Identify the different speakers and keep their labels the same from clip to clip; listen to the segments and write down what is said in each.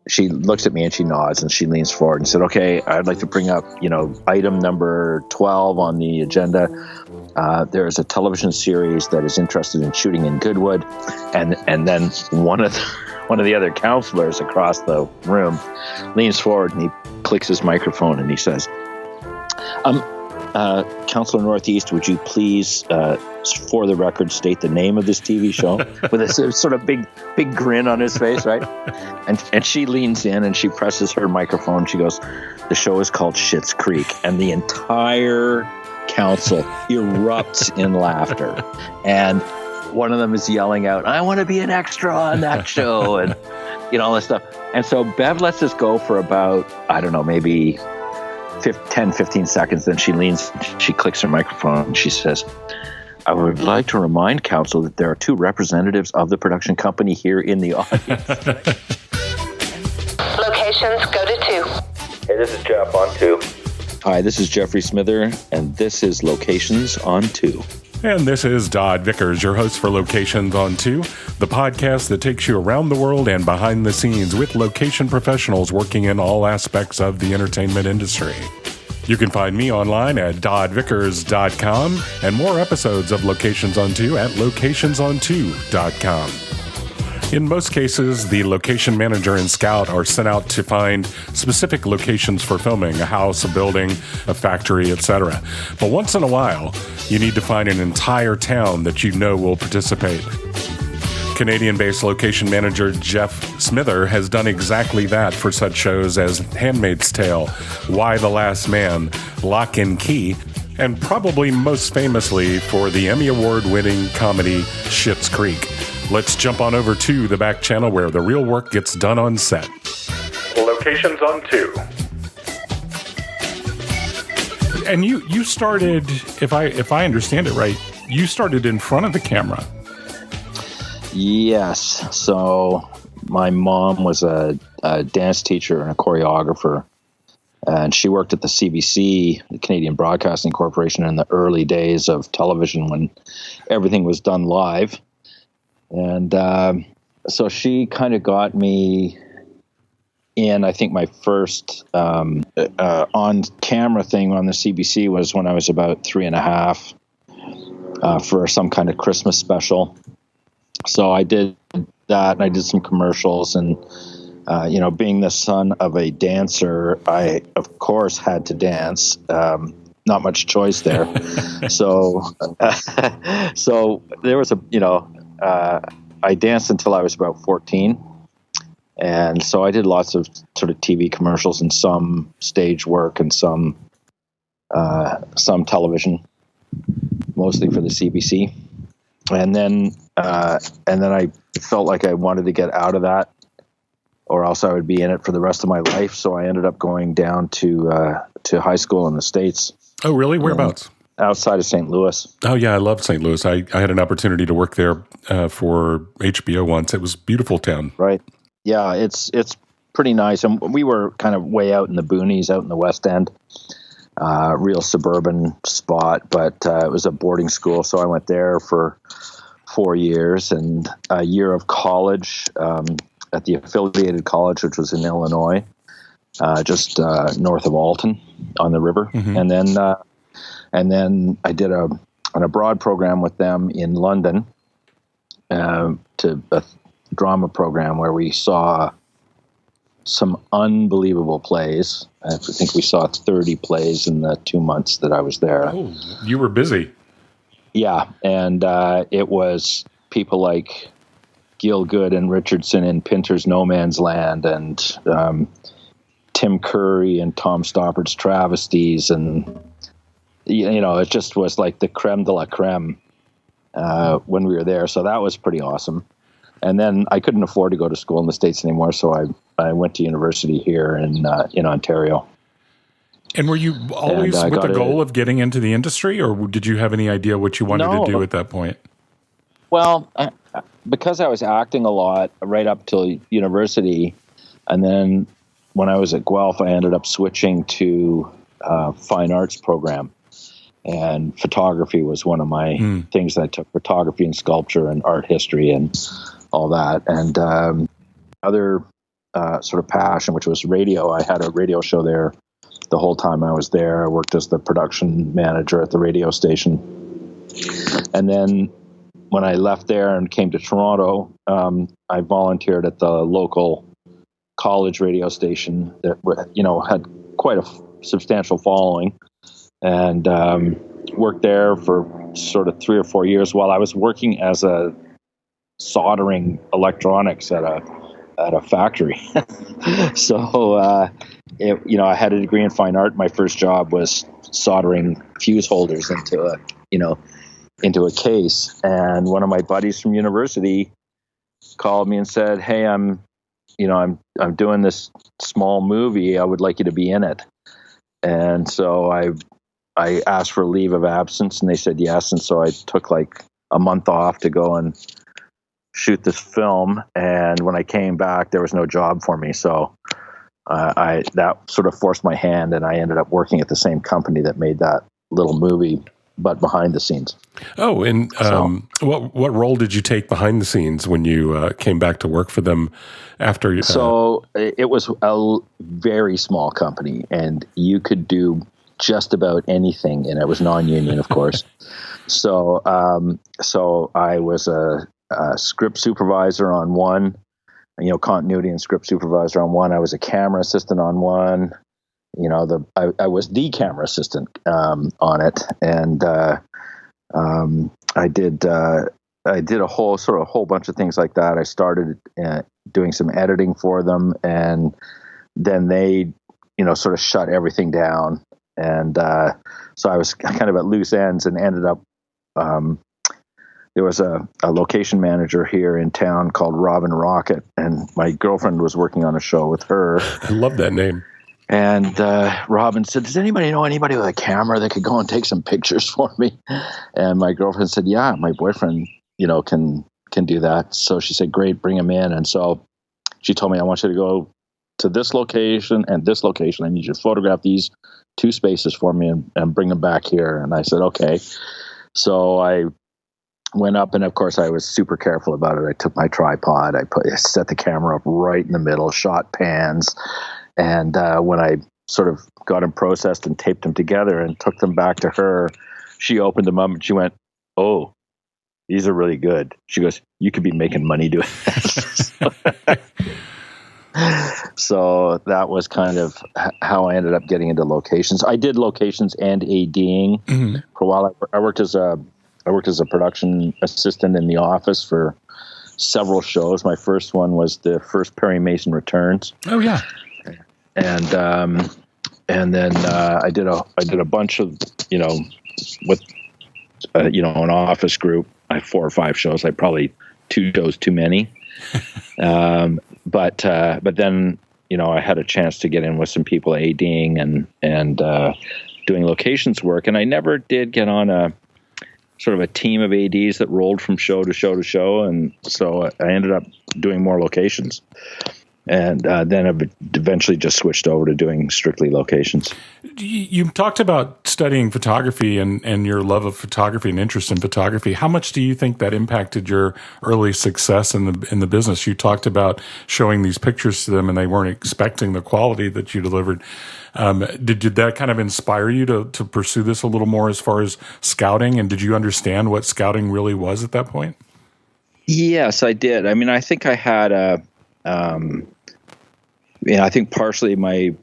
Speaker 1: She looks at me and she nods and she leans forward and said, "Okay, I'd like to bring up, item number 12 on the agenda. There is a television series that is interested in shooting in Goodwood." And then one of the other counselors across the room leans forward and he clicks his microphone and he says, "Counselor Northeast, would you please, for the record, state the name of this TV show?" With a sort of big grin on his face, right? And she leans in and she presses her microphone. She goes, "The show is called Schitt's Creek," and the entire council erupts in laughter. And one of them is yelling out, "I want to be an extra on that show," and all this stuff. And so Bev lets us go for about, I don't know, maybe 10, 15 seconds. Then she leans, she clicks her microphone and she says, "I would like to remind council that there are 2 representatives of the production company here in the audience."
Speaker 2: Locations, go to 2.
Speaker 3: Hey, this is Geoff on 2.
Speaker 1: Hi, this is Geoffrey Smither, and this is Locations on 2.
Speaker 4: And this is Dodd Vickers, your host for Locations on 2, the podcast that takes you around the world and behind the scenes with location professionals working in all aspects of the entertainment industry. You can find me online at doddvickers.com and more episodes of Locations on 2 at locationson2.com. In most cases, the location manager and scout are sent out to find specific locations for filming, a house, a building, a factory, etc. But once in a while, you need to find an entire town that you know will participate. Canadian-based location manager Geoff Smither has done exactly that for such shows as Handmaid's Tale, Why the Last Man, Locke and Key, and probably most famously for the Emmy Award-winning comedy Schitt's Creek. Let's jump on over to the back channel where the real work gets done on set. Locations on 2. And you started, if I understand it right, you started in front of the camera.
Speaker 1: Yes. So my mom was a dance teacher and a choreographer, and she worked at the CBC, the Canadian Broadcasting Corporation, in the early days of television when everything was done live. And so she kind of got me in. I think my first on-camera thing on the CBC was when I was about 3.5 for some kind of Christmas special. So I did that, and I did some commercials. And, being the son of a dancer, I, of course, had to dance. Not much choice there. So there was I danced until I was about 14. And so I did lots of sort of TV commercials and some stage work and some television, mostly for the CBC. And then I felt like I wanted to get out of that, or else I would be in it for the rest of my life. So I ended up going down to high school in the States.
Speaker 4: Oh, really? Whereabouts?
Speaker 1: Outside of St. Louis.
Speaker 4: Oh, yeah, I love St. Louis. I had an opportunity to work there for HBO once. It was a beautiful town.
Speaker 1: Right. Yeah, it's pretty nice. And we were kind of way out in the boonies, out in the West End, real suburban spot. But it was a boarding school, so I went there for 4 years and a year of college at the affiliated college, which was in Illinois, just north of Alton on the river. Mm-hmm. And then I did an abroad program with them in London, to a drama program where we saw some unbelievable plays. I think we saw 30 plays in the 2 months that I was there.
Speaker 4: Oh, you were busy.
Speaker 1: Yeah, and it was people like Gielgud and Richardson in Pinter's No Man's Land, and Tim Curry and Tom Stoppard's Travesties, and it just was like the creme de la creme when we were there. So that was pretty awesome. And then I couldn't afford to go to school in the States anymore, so I went to university here in Ontario.
Speaker 4: And were you always with the goal of getting into the industry, or did you have any idea what you wanted to do at that point?
Speaker 1: Well, because I was acting a lot right up till university, and then when I was at Guelph, I ended up switching to fine arts program. And photography was one of my things that I took, photography and sculpture and art history. And all that. And other sort of passion, which was radio. I had a radio show there the whole time I was there. I worked as the production manager at the radio station. And then when I left there and came to Toronto, I volunteered at the local college radio station that, had quite a substantial following, and worked there for sort of 3 or 4 years while I was working as a soldering electronics at a factory. So, I had a degree in fine art. My first job was soldering fuse holders into a case. And one of my buddies from university called me and said, "Hey, I'm doing this small movie. I would like you to be in it." And so I asked for a leave of absence, and they said yes. And so I took like a month off to go and shoot this film. And when I came back, there was no job for me. So that sort of forced my hand, and I ended up working at the same company that made that little movie, but behind the scenes.
Speaker 4: Oh, and what role did you take behind the scenes when you came back to work for them after?
Speaker 1: So it was a very small company, and you could do just about anything, and it was non-union, of course. So I was a script supervisor on one, continuity and script supervisor on one. I was a camera assistant on one. I was the camera assistant on it, and I did a whole bunch of things like that. I started doing some editing for them, and then they sort of shut everything down, and so I was kind of at loose ends, and ended up there was a location manager here in town called Robin Rocket, and my girlfriend was working on a show with her.
Speaker 4: I love that name.
Speaker 1: And Robin said, "Does anybody know anybody with a camera that could go and take some pictures for me?" And my girlfriend said, "Yeah, my boyfriend, can do that." So she said, "Great, bring him in." And so she told me, "I want you to go to this location and this location. I need you to photograph these 2 spaces for me and bring them back here." And I said, "Okay." So I went up, and of course I was super careful about it. I took my tripod, I set the camera up right in the middle, shot pans. And when I sort of got them processed and taped them together and took them back to her, she opened them up and she went, "Oh, these are really good." She goes, "You could be making money doing this." So that was kind of how I ended up getting into locations. I did locations and ADing for a while. I worked as a production assistant in the office for several shows. My first one was the first Perry Mason Returns.
Speaker 4: Oh yeah.
Speaker 1: And then I did a bunch of with an office group. I had 4 or 5 shows. I probably 2 shows too many. But then I had a chance to get in with some people ADing and doing locations work, and I never did get on a sort of a team of ADs that rolled from show to show to show, and so I ended up doing more locations. And then I eventually just switched over to doing strictly locations.
Speaker 4: You talked about studying photography and your love of photography and interest in photography. How much do you think that impacted your early success in the business? You talked about showing these pictures to them, and they weren't expecting the quality that you delivered. Did that kind of inspire you to pursue this a little more as far as scouting? And did you understand what scouting really was at that point?
Speaker 1: Yes, I did. I mean, I think I had I think partially my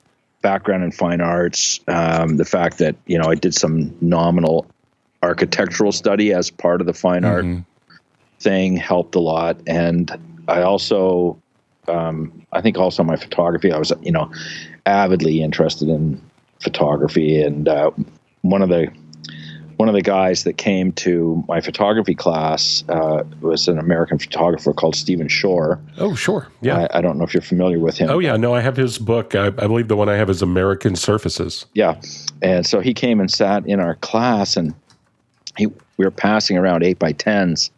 Speaker 1: background in fine arts, the fact that, I did some nominal architectural study as part of the fine art thing helped a lot. And I also, I think also my photography, I was, avidly interested in photography. And one of the guys that came to my photography class was an American photographer called Stephen Shore.
Speaker 4: Oh, sure. Yeah.
Speaker 1: I don't know if you're familiar with him.
Speaker 4: Oh, yeah. No, I have his book. I believe the one I have is American Surfaces.
Speaker 1: Yeah. And so he came and sat in our class, and we were passing around 8x10s.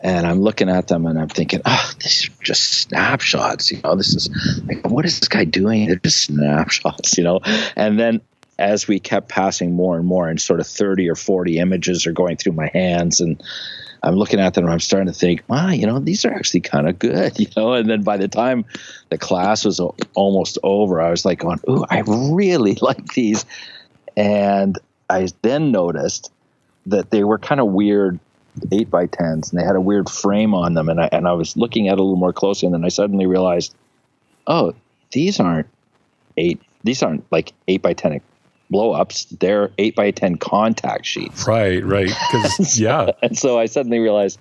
Speaker 1: And I'm looking at them and I'm thinking, these are just snapshots. This is like, what is this guy doing? They're just snapshots, And then as we kept passing more and more, and sort of 30 or 40 images are going through my hands, and I'm looking at them and I'm starting to think, wow, these are actually kind of good, and then by the time the class was almost over, I was like going, ooh, I really like these. And I then noticed that they were kind of weird 8x10s, and they had a weird frame on them. And I was looking at it a little more closely, and then I suddenly realized, oh, these aren't like 8x10 blow-ups. They're 8x10 contact sheets.
Speaker 4: Right. Because
Speaker 1: And so I suddenly realized,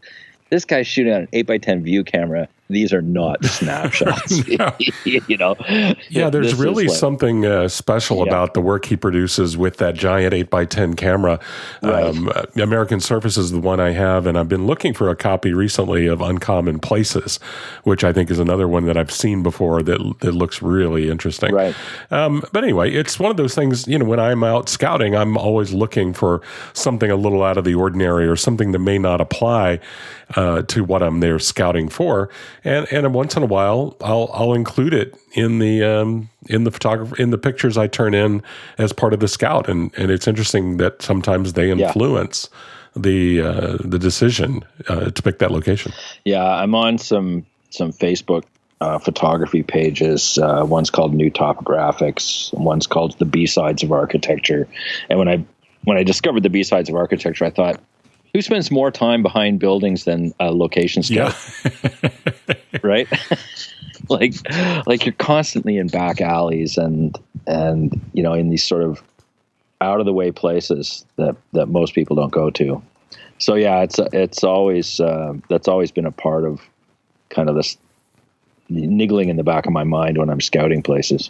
Speaker 1: this guy's shooting on an 8x10 view camera. These are not snapshots.
Speaker 4: Yeah, there's really something special about the work he produces with that giant 8x10 camera.
Speaker 1: Right.
Speaker 4: American Surface is the one I have, and I've been looking for a copy recently of Uncommon Places, which I think is another one that I've seen before that looks really interesting.
Speaker 1: Right.
Speaker 4: But anyway, it's one of those things, when I'm out scouting, I'm always looking for something a little out of the ordinary or something that may not apply to what I'm there scouting for. And once in a while, I'll include it in the pictures I turn in as part of the scout. And it's interesting that sometimes they influence the decision to pick that location. Yeah,
Speaker 1: I'm on some Facebook photography pages. One's called New Topographics. One's called The B-Sides of Architecture. And when I discovered the B-Sides of Architecture, I thought, who spends more time behind buildings than a location scout?
Speaker 4: Yeah.
Speaker 1: Right? like you're constantly in back alleys and in these sort of out of the way places that most people don't go to. So yeah, it's always that's always been a part of kind of this niggling in the back of my mind when I'm scouting places.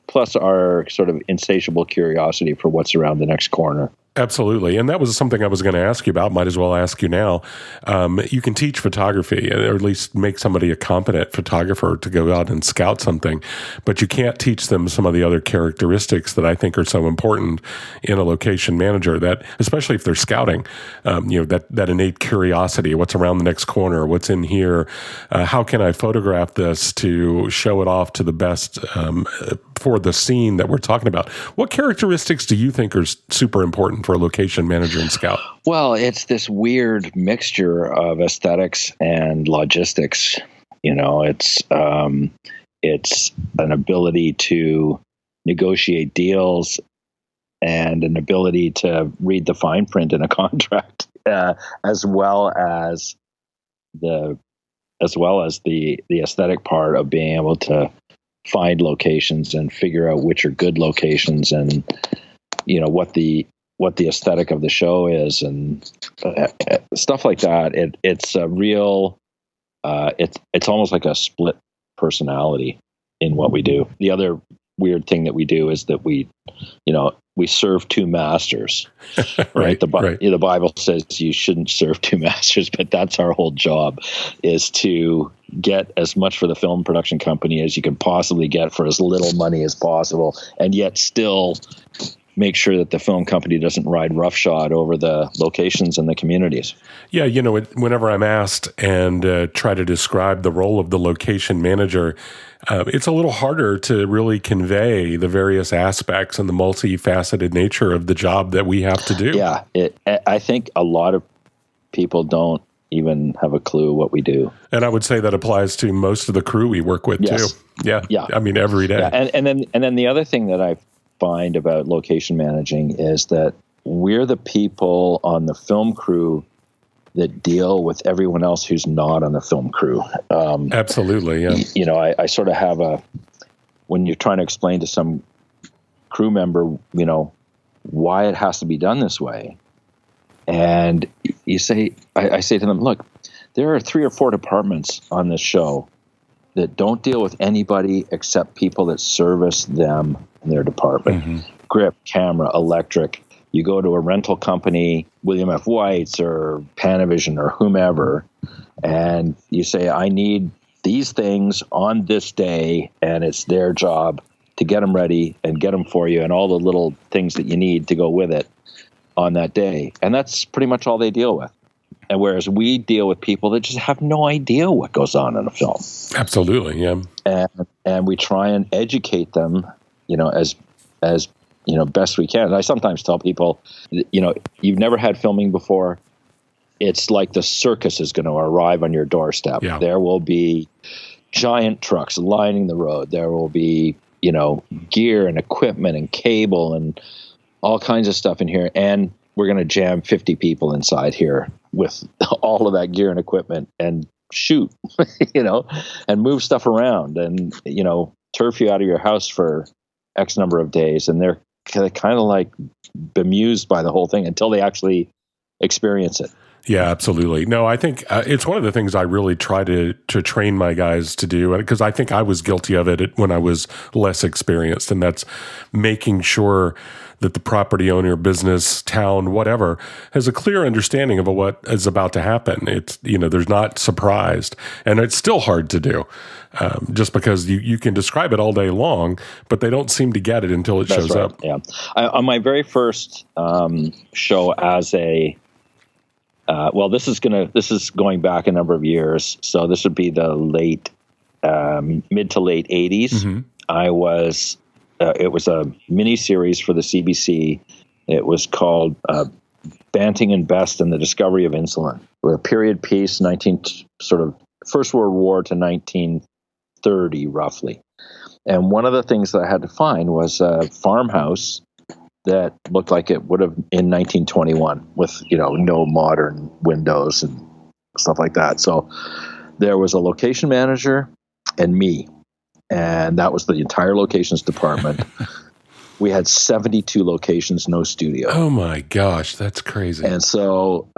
Speaker 1: Plus our sort of insatiable curiosity for what's around the next corner.
Speaker 4: Absolutely. And that was something I was going to ask you about. Might as well ask you now. You can teach photography, or at least make somebody a competent photographer to go out and scout something, but you can't teach them some of the other characteristics that I think are so important in a location manager, that especially if they're scouting, that innate curiosity, what's around the next corner, what's in here, how can I photograph this to show it off to the best for the scene that we're talking about. What characteristics do you think are super important for a location manager and scout?
Speaker 1: Well, it's this weird mixture of aesthetics and logistics. It's an ability to negotiate deals and an ability to read the fine print in a contract, as well as the aesthetic part of being able to find locations and figure out which are good locations, and what the aesthetic of the show is, and stuff like that. It's a real it's almost like a split personality in what we do. The other weird thing that we do is that we serve two masters, right? The Bible says you shouldn't serve two masters, but that's our whole job, is to get as much for the film production company as you can possibly get for as little money as possible, and yet still make sure that the film company doesn't ride roughshod over the locations and the communities.
Speaker 4: Yeah, whenever I'm asked and try to describe the role of the location manager, it's a little harder to really convey the various aspects and the multifaceted nature of the job that we have to do.
Speaker 1: Yeah, I think a lot of people don't even have a clue what we do.
Speaker 4: And I would say that applies to most of the crew we work with too. Yeah. I mean, every day.
Speaker 1: Yeah. And then the other thing that I find about location managing is that we're the people on the film crew that deal with everyone else who's not on the film crew.
Speaker 4: Absolutely, yeah.
Speaker 1: I sort of have when you're trying to explain to some crew member, why it has to be done this way. And I say to them, look, there are 3 or 4 departments on this show that don't deal with anybody except people that service them in their department. Mm-hmm. Grip, camera, electric. You go to a rental company, William F. White's or Panavision or whomever, and you say, I need these things on this day, and it's their job to get them ready and get them for you, and all the little things that you need to go with it on that day. And that's pretty much all they deal with. And whereas we deal with people that just have no idea what goes on in a film.
Speaker 4: Absolutely, yeah.
Speaker 1: And we try and educate them, as best we can. And I sometimes tell people, you've never had filming before. it's like the circus is going to arrive on your doorstep.
Speaker 4: Yeah.
Speaker 1: There will be giant trucks lining the road. There will be, gear and equipment and cable and all kinds of stuff in here. And we're going to jam 50 people inside here with all of that gear and equipment and shoot, and move stuff around and, turf you out of your house for X number of days. And they're kind of like bemused by the whole thing until they actually experience it.
Speaker 4: Yeah, absolutely. No, I think it's one of the things I really try to train my guys to do, because I think I was guilty of it when I was less experienced, and that's making sure that the property owner, business, town, whatever, has a clear understanding of what is about to happen. It's, there's not surprised, and it's still hard to do, just because you can describe it all day long, but they don't seem to get it until it shows up.
Speaker 1: Yeah. On my very first show as a this is going back a number of years. So this would be the mid to late 80s. Mm-hmm. I was, it was a mini series for the CBC. It was called Banting and Best and the Discovery of Insulin. A period piece, First World War to 1930, roughly. And one of the things that I had to find was a farmhouse that looked like it would have in 1921 with, no modern windows and stuff like that. So there was a location manager and me, and that was the entire locations department. We had 72 locations, no studio.
Speaker 4: Oh my gosh, that's crazy.
Speaker 1: And so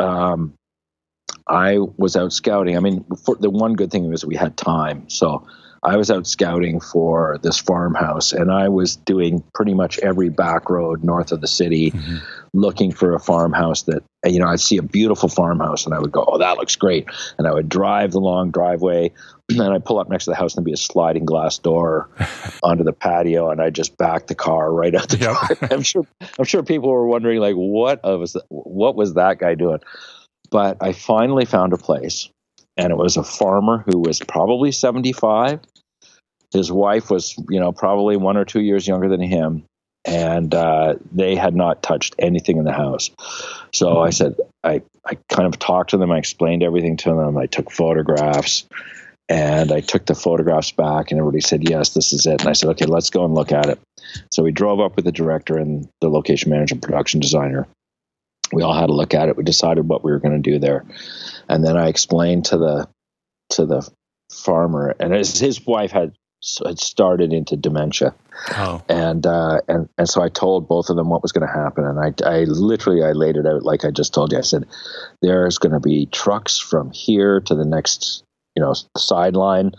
Speaker 1: I was out scouting. I mean, the one good thing was we had time. So I was out scouting for this farmhouse, and I was doing pretty much every back road north of the city, mm-hmm. looking for a farmhouse that, I'd see a beautiful farmhouse and I would go, oh, that looks great. And I would drive the long driveway and I'd pull up next to the house and there'd be a sliding glass door onto the patio, and I'd just back the car right out the door. I'm sure people were wondering, like, what was that guy doing? But I finally found a place. And it was a farmer who was probably 75. His wife was, probably 1 or 2 years younger than him. And they had not touched anything in the house. So I said, I kind of talked to them. I explained everything to them. I took photographs. And I took the photographs back, and everybody said, yes, this is it. And I said, okay, let's go and look at it. So we drove up with the director and the location manager and production designer. We all had a look at it. We decided what we were going to do there. And then I explained to the farmer, and his wife had started into dementia. Oh. And so I told both of them what was going to happen. And I laid it out like I just told you. I said, there's going to be trucks from here to the next, sideline.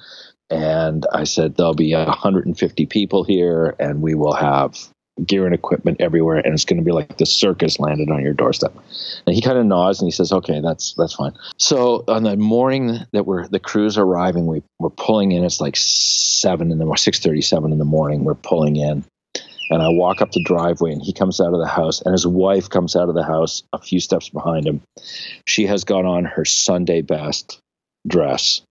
Speaker 1: And I said, there'll be 150 people here, and we will have gear and equipment everywhere, and it's going to be like the circus landed on your doorstep. And he kind of nods and he says, okay, that's fine. So on the morning that the crew's arriving, we're pulling in. It's like 6:37 in the morning. We're pulling in, and I walk up the driveway, and he comes out of the house, and his wife comes out of the house a few steps behind him. She has got on her Sunday best dress,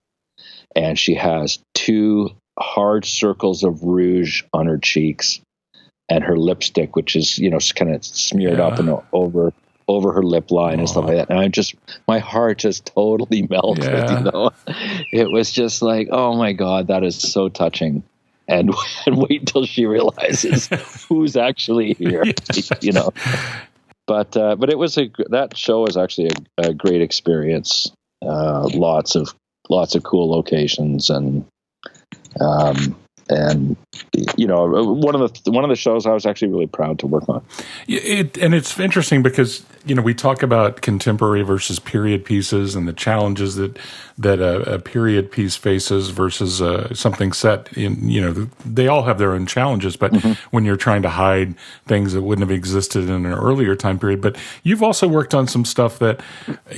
Speaker 1: and she has 2 hard circles of rouge on her cheeks, and her lipstick, which is, kind of smeared up and over her lip line and stuff like that. And my heart just totally melted, It was just like, oh my God, that is so touching. And wait till she realizes who's actually here, But it was that show was actually a great experience. Lots of cool locations and one of the shows I was actually really proud to work on.
Speaker 4: And it's interesting because we talk about contemporary versus period pieces and the challenges that a period piece faces versus something set in. They all have their own challenges, but mm-hmm. when you're trying to hide things that wouldn't have existed in an earlier time period, but you've also worked on some stuff that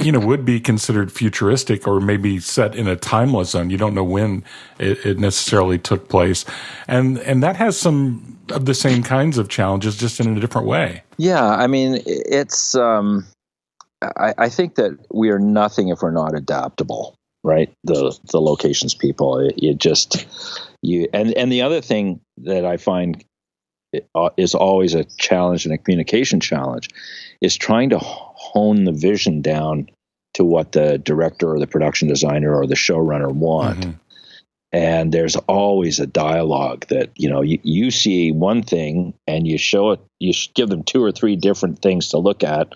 Speaker 4: would be considered futuristic or maybe set in a timeless zone. You don't know when it necessarily took place, and that has some of the same kinds of challenges, just in a different way.
Speaker 1: Yeah, I mean, it's. I think that we are nothing if we're not adaptable, right? The locations people, and the other thing that I find is always a challenge and a communication challenge is trying to hone the vision down to what the director or the production designer or the showrunner want. Mm-hmm. And there's always a dialogue that, you see one thing and you show it, you give them 2 or 3 different things to look at.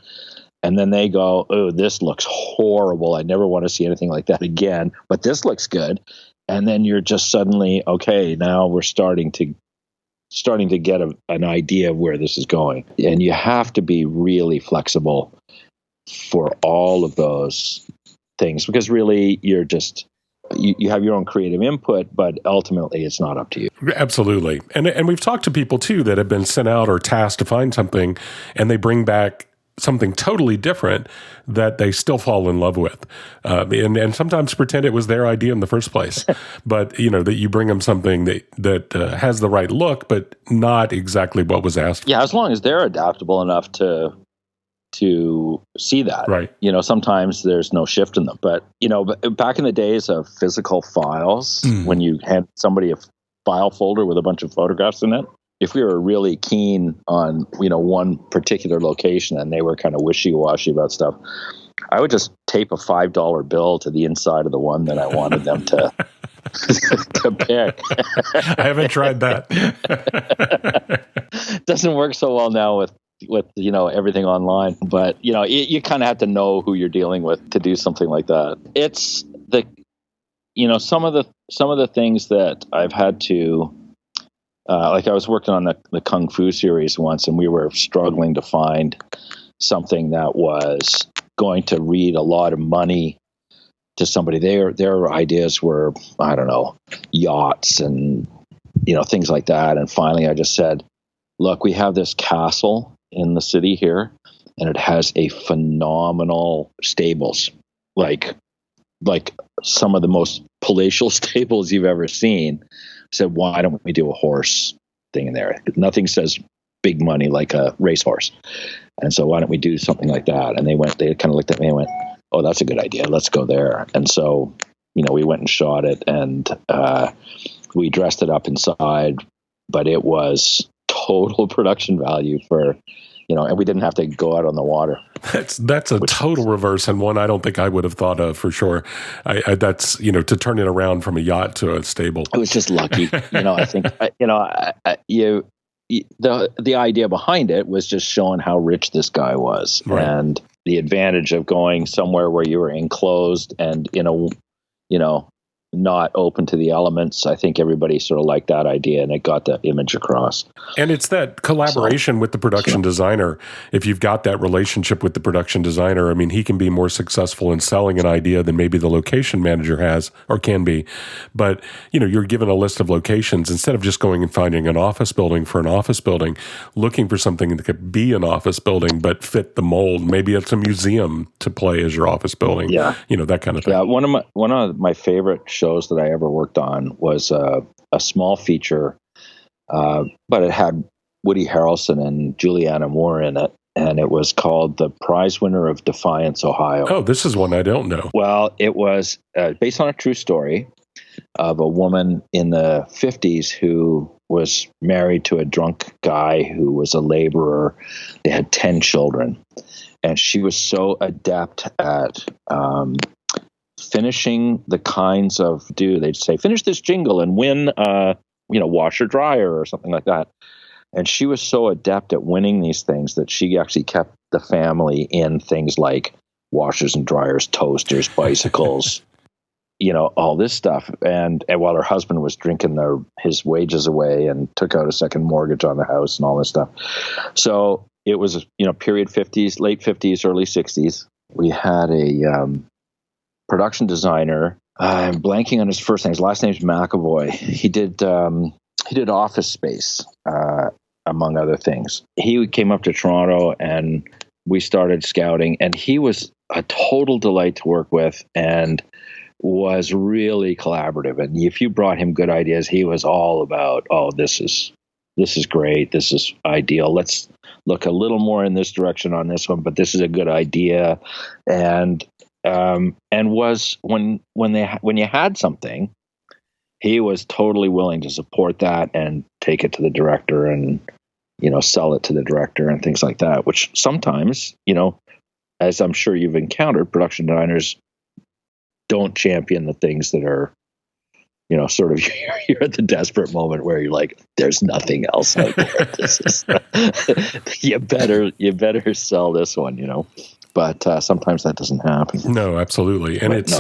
Speaker 1: And then they go, oh, this looks horrible. I never want to see anything like that again, but this looks good. And then you're just suddenly, okay, now we're starting to get an idea of where this is going. And you have to be really flexible for all of those things, because really you're just, you have your own creative input, but ultimately it's not up to you.
Speaker 4: Absolutely. And we've talked to people too that have been sent out or tasked to find something, and they bring back something totally different that they still fall in love with, and sometimes pretend it was their idea in the first place. But that you bring them something that has the right look, but not exactly what was asked.
Speaker 1: Yeah, as long as they're adaptable enough to see that.
Speaker 4: Right.
Speaker 1: Sometimes there's no shift in them. But back in the days of physical files, when you had somebody a file folder with a bunch of photographs in it, if we were really keen on, one particular location and they were kind of wishy-washy about stuff, I would just tape a $5 bill to the inside of the one that I wanted them to to pick.
Speaker 4: I haven't tried that.
Speaker 1: Doesn't work so well now with everything online, but you kind of have to know who you're dealing with to do something like that. It's some of the things that I've had to. Like I was working on the Kung Fu series once, and we were struggling to find something that was going to read a lot of money to somebody. Their ideas were, I don't know, yachts and things like that. And finally, I just said, "Look, we have this castle in the city here, and it has a phenomenal stables, like some of the most palatial stables you've ever seen." Said, why don't we do a horse thing in there? Nothing says big money like a racehorse. And so why don't we do something like that? And they kind of looked at me and went, oh, that's a good idea. Let's go there. And so, we went and shot it, and we dressed it up inside, but it was total production value for, and we didn't have to go out on the water.
Speaker 4: That's a total reverse, and one I don't think I would have thought of for sure. That's to turn it around from a yacht to a stable.
Speaker 1: It was just lucky, I think the idea behind it was just showing how rich this guy was, right, and the advantage of going somewhere where you were enclosed and not open to the elements. I think everybody sort of liked that idea, and it got the image across.
Speaker 4: And it's that collaboration with the production designer. If you've got that relationship with the production designer, I mean, he can be more successful in selling an idea than maybe the location manager has or can be. But, you're given a list of locations instead of just going and finding an office building for an office building, looking for something that could be an office building but fit the mold. Maybe it's a museum to play as your office building. Yeah. That kind of thing.
Speaker 1: Yeah, one of my favorite shows that I ever worked on was a small feature, but it had Woody Harrelson and Julianne Moore in it, and it was called The Prize Winner of Defiance, Ohio.
Speaker 4: Oh, this is one I don't know.
Speaker 1: Well, it was based on a true story of a woman in the 50s who was married to a drunk guy who was a laborer. They had 10 children, and she was so adept at finishing the kinds of they'd say, finish this jingle and win washer dryer or something like that. And she was so adept at winning these things that she actually kept the family in things like washers and dryers, toasters, bicycles, all this stuff. And while her husband was drinking his wages away and took out a second mortgage on the house and all this stuff. So it was, period 50s, late 50s, early 60s. We had a production designer. I'm blanking on his first name. His last name's McAvoy. He did Office Space, among other things. He came up to Toronto and we started scouting, and he was a total delight to work with and was really collaborative. And if you brought him good ideas, he was all about, this is great. This is ideal. Let's look a little more in this direction on this one, but this is a good idea. And was when you had something, he was totally willing to support that and take it to the director and sell it to the director and things like that, which sometimes as I'm sure you've encountered, production designers don't champion the things that are, sort of you're at the desperate moment where you're like, there's nothing else out there. This is you better sell this one, But sometimes that doesn't happen.
Speaker 4: No, absolutely. And it's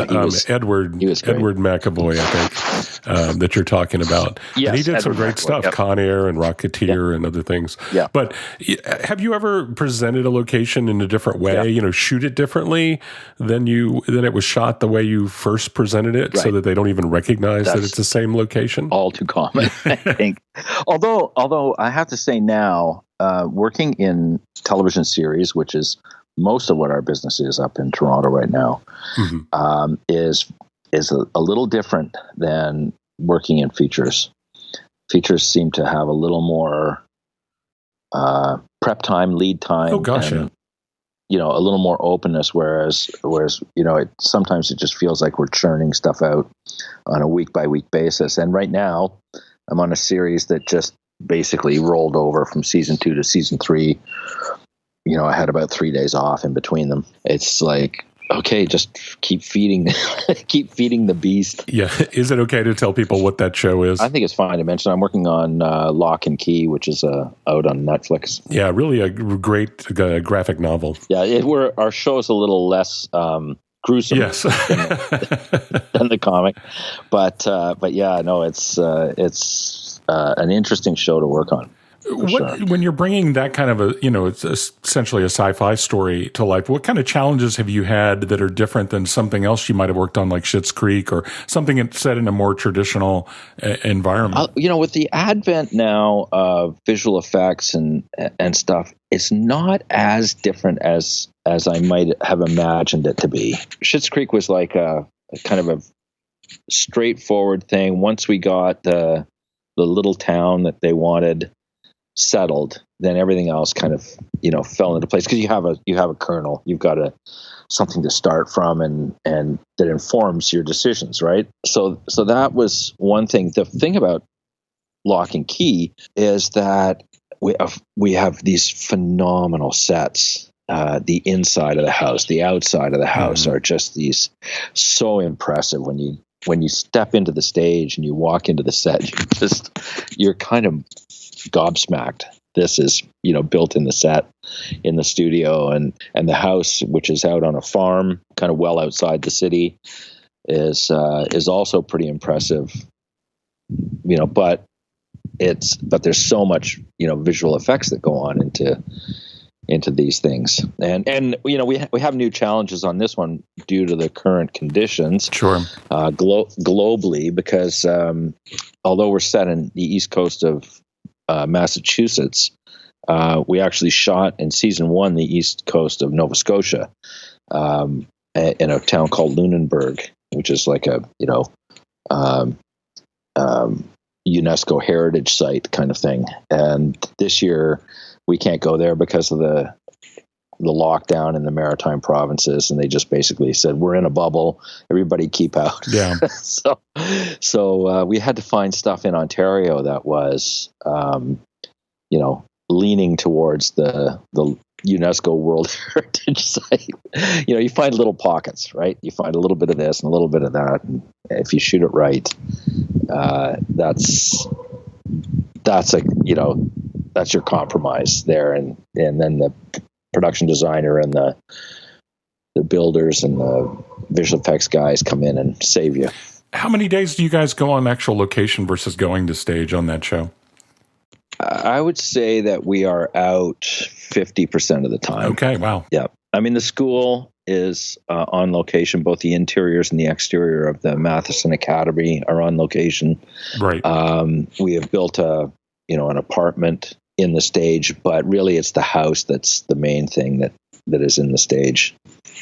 Speaker 4: Edward McAvoy, I think, that you're talking about.
Speaker 1: Yes,
Speaker 4: and he did some great
Speaker 1: McAvoy,
Speaker 4: stuff,
Speaker 1: yep.
Speaker 4: Con Air and Rocketeer and other things.
Speaker 1: Yeah.
Speaker 4: But have you ever presented a location in a different way, shoot it differently than it was shot the way you first presented it, so that they don't even recognize that it's the same location?
Speaker 1: All too common, I think. Although I have to say now, working in television series, which is most of what our business is up in Toronto right now, is a little different than working in features. Features seem to have a little more prep time, lead time.
Speaker 4: Oh, gosh,
Speaker 1: and, a little more openness, whereas sometimes it just feels like we're churning stuff out on a week-by-week basis. And right now, I'm on a series that just basically rolled over from season 2 to season 3. I had about 3 days off in between them. It's like, okay, just keep feeding the beast.
Speaker 4: Yeah. Is it okay to tell people what that show is?
Speaker 1: I think it's fine to mention. I'm working on Locke and Key, which is out on Netflix.
Speaker 4: Yeah, really a great graphic novel.
Speaker 1: Yeah, our show is a little less gruesome than the comic. But yeah, no, it's an interesting show to work on.
Speaker 4: When you're bringing that kind of it's essentially a sci-fi story to life, what kind of challenges have you had that are different than something else you might have worked on, like Schitt's Creek, or something set in a more traditional environment?
Speaker 1: With the advent now of visual effects and stuff, it's not as different as I might have imagined it to be. Schitt's Creek was like a kind of a straightforward thing. Once we got the little town that they wanted settled, then everything else kind of fell into place, because you have a kernel, you've got something to start from, and that informs your decisions, right? So that was one thing. The thing about Locke and Key is that we have these phenomenal sets. The inside of the house, the outside of the house are just these so impressive. When you step into the stage and you walk into the set, you're kind of gobsmacked. This is built in the set in the studio, and the house, which is out on a farm kind of well outside the city, is also pretty impressive, but there's so much visual effects that go on into these things, and we have new challenges on this one due to the current conditions, globally, because although we're set in the east coast of Massachusetts, we actually shot in season 1 the east coast of Nova Scotia, in a town called Lunenburg, which is like a UNESCO heritage site kind of thing. And this year we can't go there because of the lockdown in the maritime provinces, and they just basically said, we're in a bubble, everybody keep out.
Speaker 4: Yeah.
Speaker 1: So we had to find stuff in Ontario that was leaning towards the UNESCO World Heritage Site. You find little pockets, right? You find a little bit of this and a little bit of that, and if you shoot it right, that's your compromise there, and then the production designer and the builders and the visual effects guys come in and save you.
Speaker 4: How many days do you guys go on actual location versus going to stage on that show?
Speaker 1: I would say that we are out 50% of the time.
Speaker 4: Okay, wow.
Speaker 1: Yeah. I mean, the school is on location. Both the interiors and the exterior of the Matheson Academy are on location.
Speaker 4: Right.
Speaker 1: We have built an apartment in the stage, but really it's the house that's the main thing that is in the stage,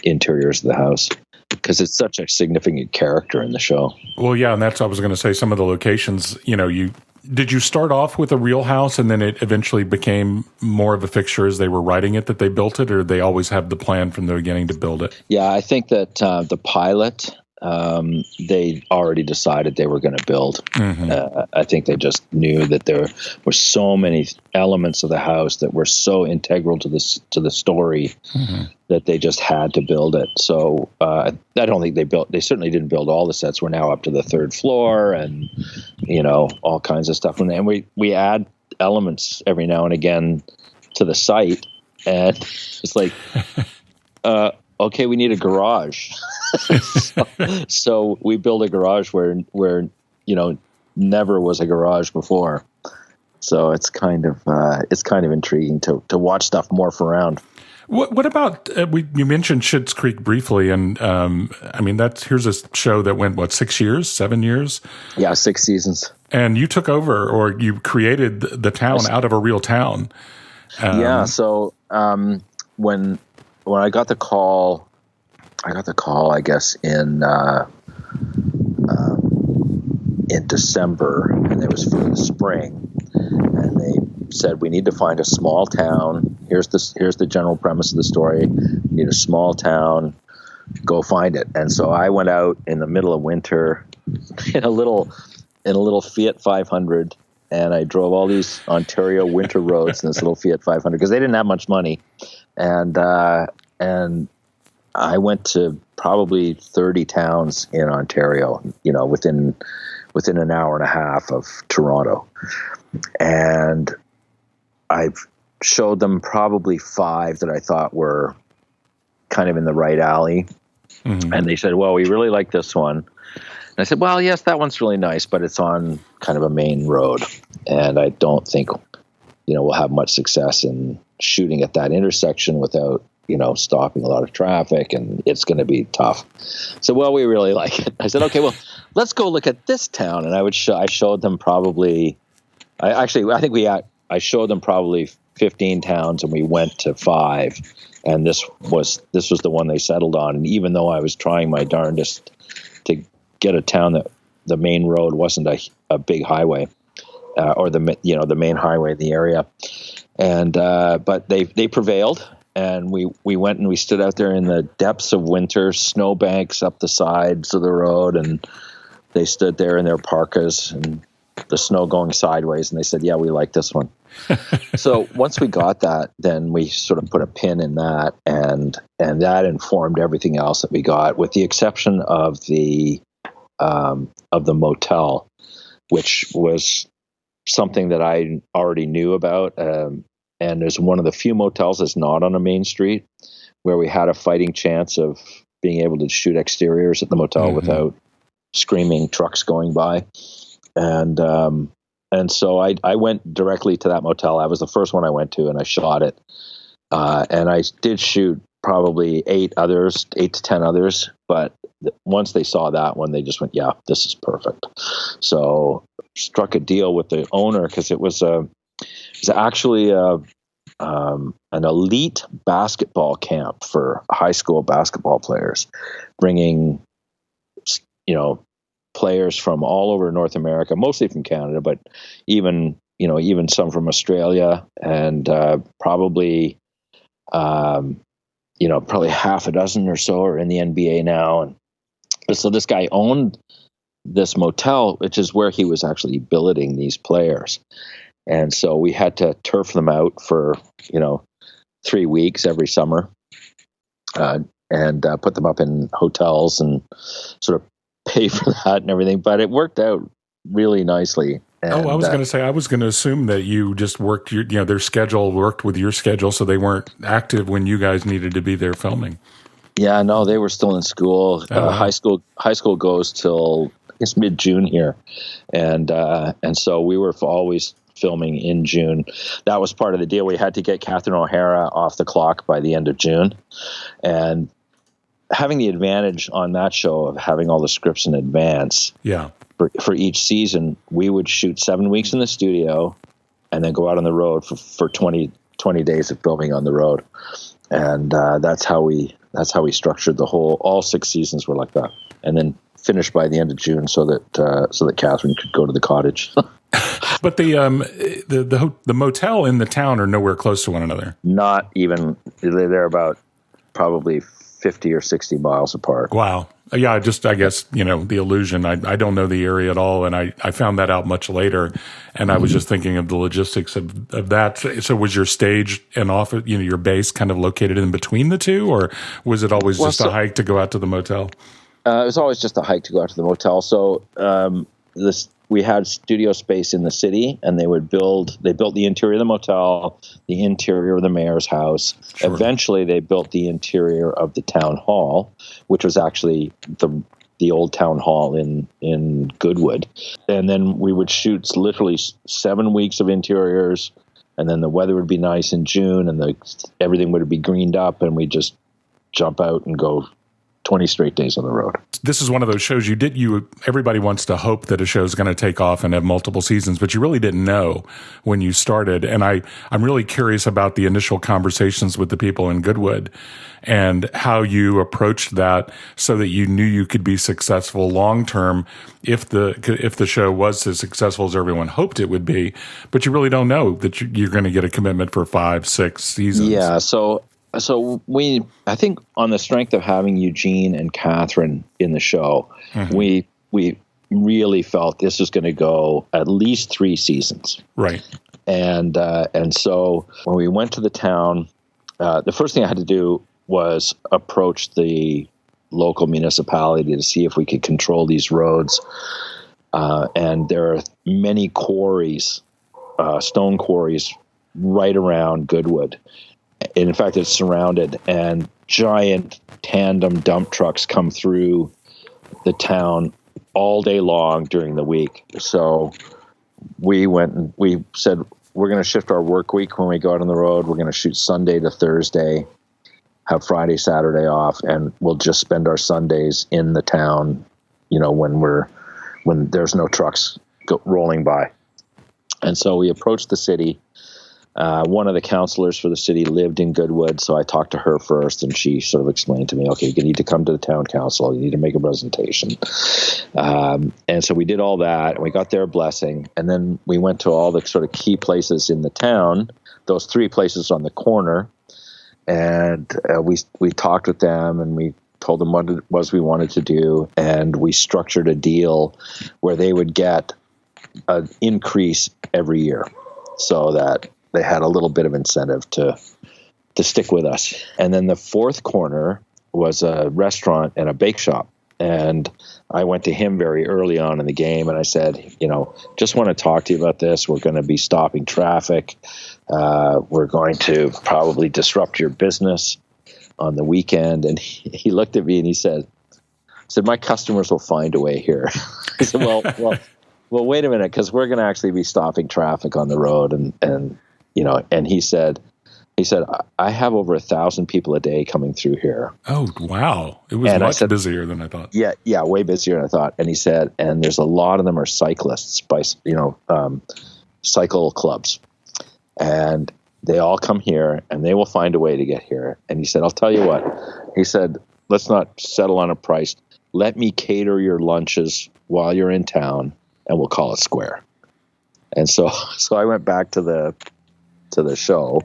Speaker 1: interiors of the house, because it's such a significant character in the show.
Speaker 4: Well, yeah, and that's what I was going to say. Some of the locations, did you start off with a real house and then it eventually became more of a fixture as they were writing it that they built it, or did they always have the plan from the beginning to build it?
Speaker 1: Yeah, I think that the pilot they already decided they were going to build. I think they just knew that there were so many elements of the house that were so integral to the story that they just had to build it. So I don't think they certainly didn't build all the sets. We're now up to the third floor and, all kinds of stuff. And we add elements every now and again to the site. And it's like, okay, we need a garage. so we build a garage where never was a garage before. So it's kind of intriguing to watch stuff morph around.
Speaker 4: What about you mentioned Schitt's Creek briefly, and here's a show that went 6 years, 7 years?
Speaker 1: Yeah, 6 seasons.
Speaker 4: And you took over, or you created the town out of a real town.
Speaker 1: So when I got the call, I guess in December, and it was for the spring, and they said, we need to find a small town. Here's the general premise of the story. We need a small town. Go find it. And so I went out in the middle of winter in a little Fiat 500, and I drove all these Ontario winter roads in this little Fiat 500 because they didn't have much money, and I went to probably 30 towns in Ontario, within an hour and a half of Toronto. And I've showed them probably 5 that I thought were kind of in the right alley. And they said, well, we really like this one. And I said, well, yes, that one's really nice, but it's on kind of a main road. And I don't think, we'll have much success in shooting at that intersection without, stopping a lot of traffic, and it's going to be tough. So, well, we really like it. I said, okay, well, let's go look at this town. And I showed them probably, I showed them probably 15 towns, and we went to 5. And this was the one they settled on. And even though I was trying my darndest to get a town that the main road wasn't a big highway, or the main highway in the area, and but they prevailed. And we went and we stood out there in the depths of winter, snowbanks up the sides of the road, and they stood there in their parkas and the snow going sideways, and they said, yeah, we like this one. So once we got that, then we sort of put a pin in that, and that informed everything else that we got, with the exception of the motel, which was something that I already knew about. And there's one of the few motels that's not on a main street, where we had a fighting chance of being able to shoot exteriors at the motel without screaming trucks going by. And so I went directly to that motel. That was the first one I went to, and I shot it. And I did shoot probably 8 to 10 others, but once they saw that one, they just went, yeah, this is perfect. So struck a deal with the owner, because it was actually an elite basketball camp for high school basketball players, bringing, players from all over North America, mostly from Canada, but even some from Australia, and probably half a dozen or so are in the NBA now. And so this guy owned this motel, which is where he was actually billeting these players. And so we had to turf them out for, 3 weeks every summer, and put them up in hotels and sort of pay for that and everything. But it worked out really nicely. And,
Speaker 4: I was going to say, I was going to assume that you just worked their schedule worked with your schedule, so they weren't active when you guys needed to be there filming.
Speaker 1: Yeah, no, they were still in school. High school goes till it's mid-June here, and so we were always filming in June. That was part of the deal. We had to get Catherine O'Hara off the clock by the end of June, and having the advantage on that show of having all the scripts in advance.
Speaker 4: Yeah.
Speaker 1: For each season, we would shoot 7 weeks in the studio, and then go out on the road for 20 days of filming on the road, and that's how we structured all 6 seasons were like that, and then finished by the end of June so that Catherine could go to the cottage.
Speaker 4: But the motel in the town are nowhere close to one another.
Speaker 1: Not even. They're about probably 50 or 60 miles apart.
Speaker 4: Wow. Yeah, I guess, the illusion. I don't know the area at all, and I found that out much later, and I was just thinking of the logistics of that. So was your stage and office, your base kind of located in between the two, or was it always just a hike to go out to the motel?
Speaker 1: It was always just a hike to go out to the motel. So we had studio space in the city, and they built the interior of the motel, the interior of the mayor's house. Sure. Eventually, they built the interior of the town hall, which was actually the old town hall in Goodwood. And then we would shoot literally 7 weeks of interiors, and then the weather would be nice in June, and everything would be greened up, and we'd just jump out and go 20 straight days on the road. This
Speaker 4: is one of those shows everybody wants to hope that a show is going to take off and have multiple seasons, but you really didn't know when you started. And I'm really curious about the initial conversations with the people in Goodwood and how you approached that so that you knew you could be successful long term if the show was as successful as everyone hoped it would be, but you really don't know that you're going to get a commitment for 5-6 seasons.
Speaker 1: Yeah. So I think on the strength of having Eugene and Catherine in the show, mm-hmm. we really felt this was going to go at least 3 seasons.
Speaker 4: Right.
Speaker 1: And so when we went to the town, the first thing I had to do was approach the local municipality to see if we could control these roads. And there are many quarries, stone quarries right around Goodwood. In fact, it's surrounded, and giant tandem dump trucks come through the town all day long during the week. So we went and we said, we're going to shift our work week when we go out on the road. We're going to shoot Sunday to Thursday, have Friday, Saturday off, and we'll just spend our Sundays in the town, when there's no trucks rolling by. And so we approached the city. One of the counselors for the city lived in Goodwood, so I talked to her first, and she sort of explained to me, okay, you need to come to the town council, you need to make a presentation. And so we did all that, and we got their blessing, and then we went to all the sort of key places in the town, those 3 places on the corner, and we talked with them, and we told them what it was we wanted to do, and we structured a deal where they would get an increase every year so that they had a little bit of incentive to stick with us. And then the 4th corner was a restaurant and a bake shop. And I went to him very early on in the game, and I said, just want to talk to you about this. We're going to be stopping traffic. We're going to probably disrupt your business on the weekend. And he looked at me and he said, my customers will find a way here. I said, well, wait a minute, because we're going to actually be stopping traffic on the road. And he said, I have over 1,000 people a day coming through here.
Speaker 4: Oh, wow. It was much busier than I thought.
Speaker 1: Yeah, way busier than I thought. And he said, and there's a lot of them are cyclists by, cycle clubs. And they all come here and they will find a way to get here. And he said, I'll tell you what. He said, let's not settle on a price. Let me cater your lunches while you're in town, and we'll call it square. And so I went back to the show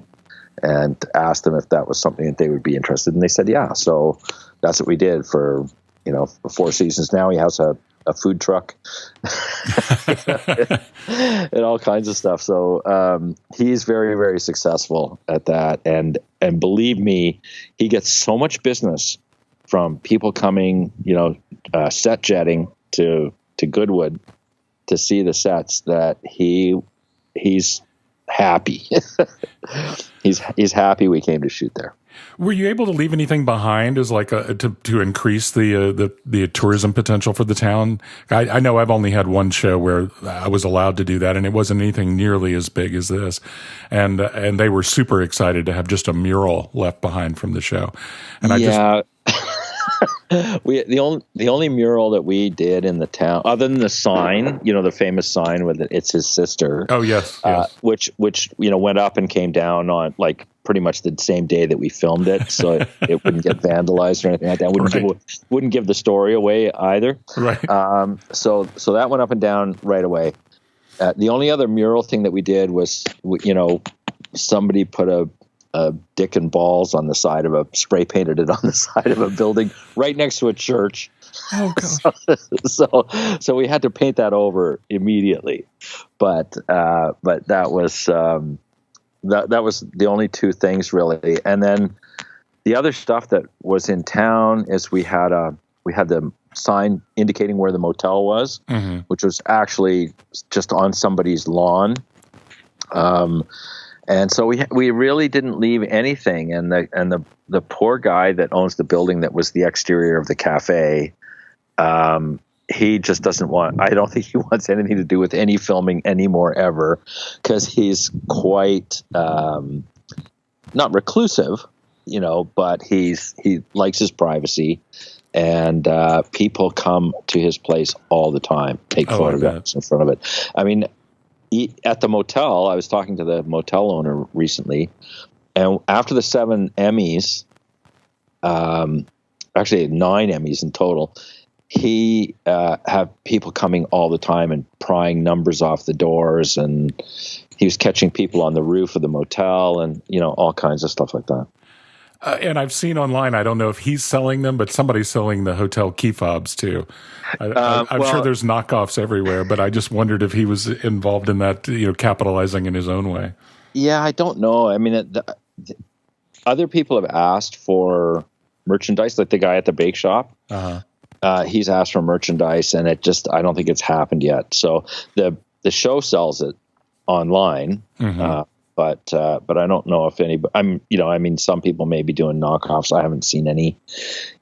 Speaker 1: and asked them if that was something that they would be interested in. And they said, yeah. So that's what we did for 4 seasons. Now he has a food truck and all kinds of stuff. So he's very, very successful at that. And believe me, he gets so much business from people coming, set jetting to Goodwood to see the sets that he's happy. he's happy we came to shoot there.
Speaker 4: Were you able to leave anything behind as like to increase the tourism potential for the town? I know I've only had one show where I was allowed to do that, and it wasn't anything nearly as big as this. And they were super excited to have just a mural left behind from the show. And
Speaker 1: the only mural that we did in the town, other than the sign, the famous sign with it's his sister.
Speaker 4: Oh yes.
Speaker 1: Which went up and came down on like pretty much the same day that we filmed it, so it wouldn't get vandalized or anything like that. Wouldn't give the story away either.
Speaker 4: Right.
Speaker 1: So that went up and down right away. The only other mural thing that we did was, somebody put dick and balls on the side of spray painted it on the side of a building right next to a church.
Speaker 4: Oh gosh.
Speaker 1: So we had to paint that over immediately, but that was that was the only two things really. And then the other stuff that was in town is we had the sign indicating where the motel was, which was actually just on somebody's lawn. And so we really didn't leave anything. And the poor guy that owns the building that was the exterior of the cafe, he just doesn't want, I don't think he wants anything to do with any filming anymore ever, because he's quite, not reclusive, but he likes his privacy, and people come to his place all the time, take photographs in front of it. I mean, at the motel, I was talking to the motel owner recently, and after the 7 Emmys, actually 9 Emmys in total, he had people coming all the time and prying numbers off the doors, and he was catching people on the roof of the motel, and all kinds of stuff like that.
Speaker 4: And I've seen online, I don't know if he's selling them, but somebody's selling the hotel key fobs too. I'm sure there's knockoffs everywhere, but I just wondered if he was involved in that, capitalizing in his own way.
Speaker 1: Yeah, I don't know. I mean, other people have asked for merchandise, like the guy at the bake shop. He's asked for merchandise, and I don't think it's happened yet. So the show sells it online. But I don't know if any. Some people may be doing knockoffs. I haven't seen any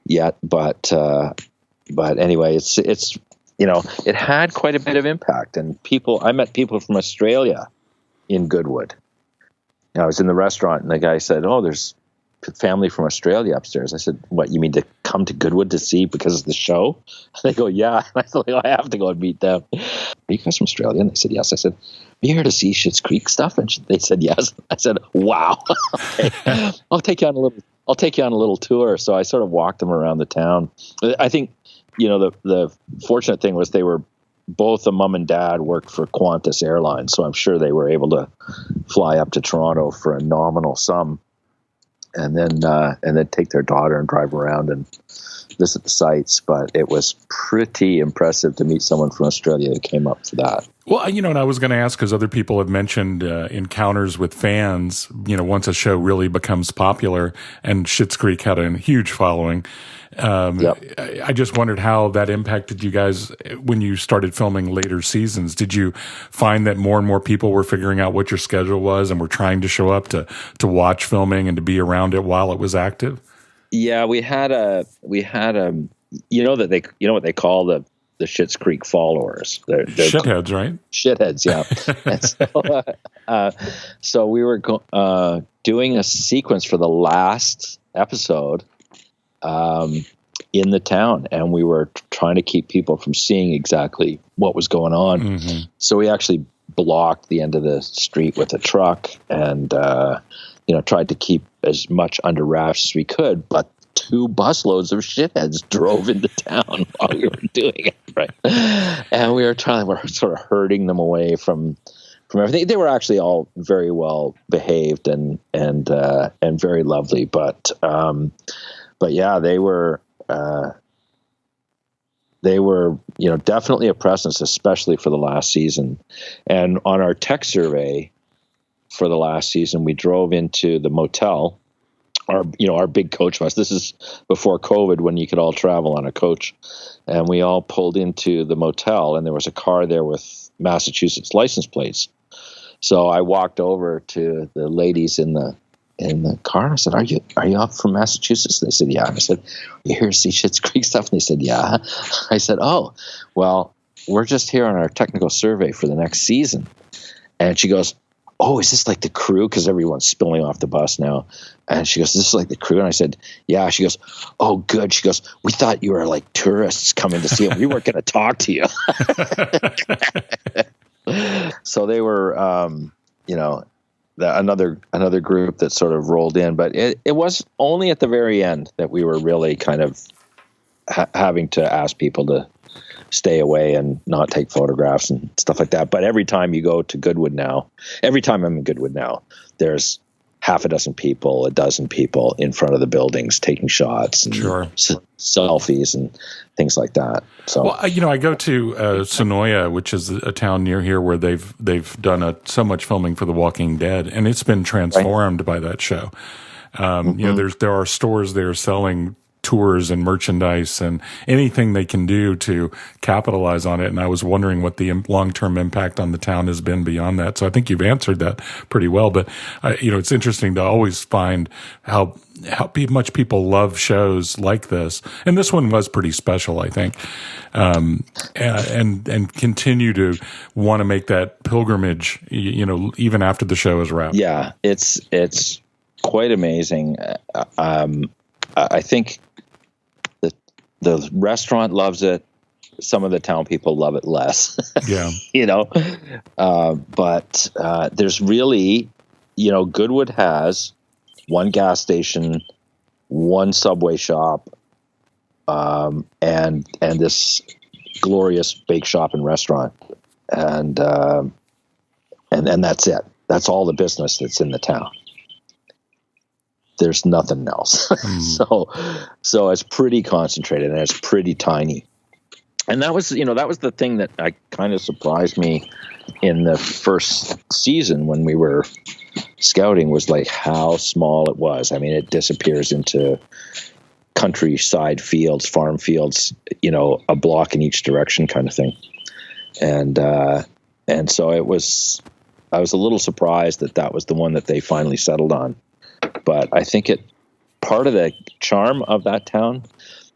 Speaker 1: yet. But anyway, it's it had quite a bit of impact. And I met people from Australia in Goodwood. I was in the restaurant, and the guy said, "Oh, there's family from Australia upstairs." I said, "What, you mean to come to Goodwood to see because of the show?" And they go, "Yeah." And I said, "I have to go and meet them." "Are you guys from Australia?" And they said, "Yes." I said, "Are you here to see Schitt's Creek stuff?" And they said, "Yes." I said, "Wow." Okay. I'll take you on a little tour. So I sort of walked them around the town. I think, the fortunate thing was both the mom and dad worked for Qantas Airlines, so I'm sure they were able to fly up to Toronto for a nominal sum, and then take their daughter and drive around and visit the sites. But it was pretty impressive to meet someone from Australia who came up for that.
Speaker 4: Well, and I was going to ask, because other people have mentioned encounters with fans, once a show really becomes popular, and Schitt's Creek had a huge following. I just wondered how that impacted you guys when you started filming later seasons. Did you find that more and more people were figuring out what your schedule was and were trying to show up to watch filming and to be around it while it was active? Yeah,
Speaker 1: we had what they call the Schitt's Creek followers. They're
Speaker 4: shitheads, right?
Speaker 1: Shitheads, yeah. So we were doing a sequence for the last episode in the town, and we were trying to keep people from seeing exactly what was going on. So we actually blocked the end of the street with a truck, and tried to keep as much under wraps as we could. But 2 busloads of shitheads drove into town while we were doing it, right? And we're sort of herding them away from everything. They were actually all very well behaved and very lovely, but yeah, they were definitely a presence, especially for the last season. And on our tech survey for the last season, we drove into the motel. Our big coach bus. This is before COVID, when you could all travel on a coach, and we all pulled into the motel, and there was a car there with Massachusetts license plates. So I walked over to the ladies in the car, and I said, "Are you up from Massachusetts?" And they said, "Yeah." And I said, "You here to see Schitt's Creek stuff?" And they said, "Yeah." I said, "Oh, well, we're just here on our technical survey for the next season." And she goes, "Oh, is this like the crew?" Because everyone's spilling off the bus now. And she goes, "This is like the crew?" And I said, "Yeah." She goes, "Oh, good." She goes, "We thought you were like tourists coming to see it. We weren't going to talk to you." So they were, another group that sort of rolled in. But it was only at the very end that we were really kind of having to ask people to stay away and not take photographs and stuff like that. But every time I'm in Goodwood now, there's half a dozen people, a dozen people in front of the buildings taking shots and selfies and things like that. So,
Speaker 4: well, I go to Sonoya, which is a town near here where they've done so much filming for The Walking Dead, and it's been transformed by that show. There are stores there selling tours and merchandise and anything they can do to capitalize on it. And I was wondering what the long-term impact on the town has been beyond that. So I think you've answered that pretty well. But it's interesting to always find how much people love shows like this. And this one was pretty special, I think. And continue to want to make that pilgrimage, even after the show is wrapped.
Speaker 1: Yeah, it's quite amazing. I think the restaurant loves it. Some of the town people love it less.
Speaker 4: Yeah.
Speaker 1: But there's really, Goodwood has one gas station, one Subway shop, and this glorious bake shop and restaurant. And that's it. That's all the business that's in the town. There's nothing else. So it's pretty concentrated and it's pretty tiny. And that was the thing that I kind of surprised me in the first season when we were scouting, was like how small it was. I mean, it disappears into countryside fields, farm fields, a block in each direction kind of thing. And so I was a little surprised that was the one that they finally settled on. But I think part of the charm of that town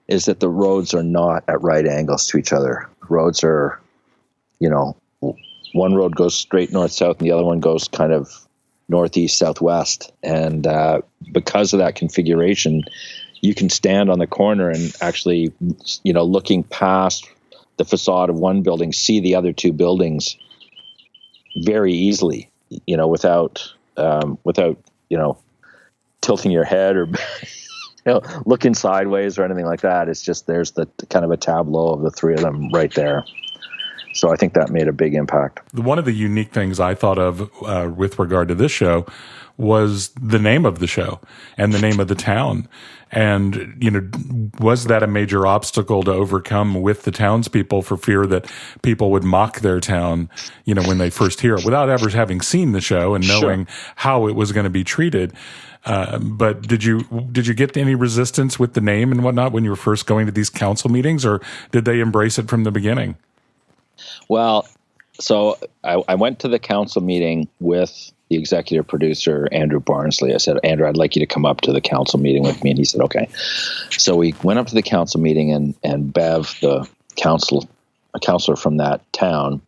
Speaker 1: is that the roads are not at right angles to each other. Roads are, one road goes straight north-south and the other one goes kind of northeast-southwest. And because of that configuration, you can stand on the corner and actually, looking past the facade of one building, see the other two buildings very easily, without tilting your head or looking sideways or anything like that. It's just there's the kind of a tableau of the three of them right there. So I think that made a big impact.
Speaker 4: One of the unique things I thought of with regard to this show was the name of the show and the name of the town. And, was that a major obstacle to overcome with the townspeople for fear that people would mock their town, when they first hear it without ever having seen the show and knowing how it was going to be treated? But did you get any resistance with the name and whatnot when you were first going to these council meetings, or did they embrace it from the beginning?
Speaker 1: Well, so I went to the council meeting with the executive producer, Andrew Barnsley. I said, Andrew, I'd like you to come up to the council meeting with me. And he said, okay. So we went up to the council meeting, and Bev, a counselor from that town,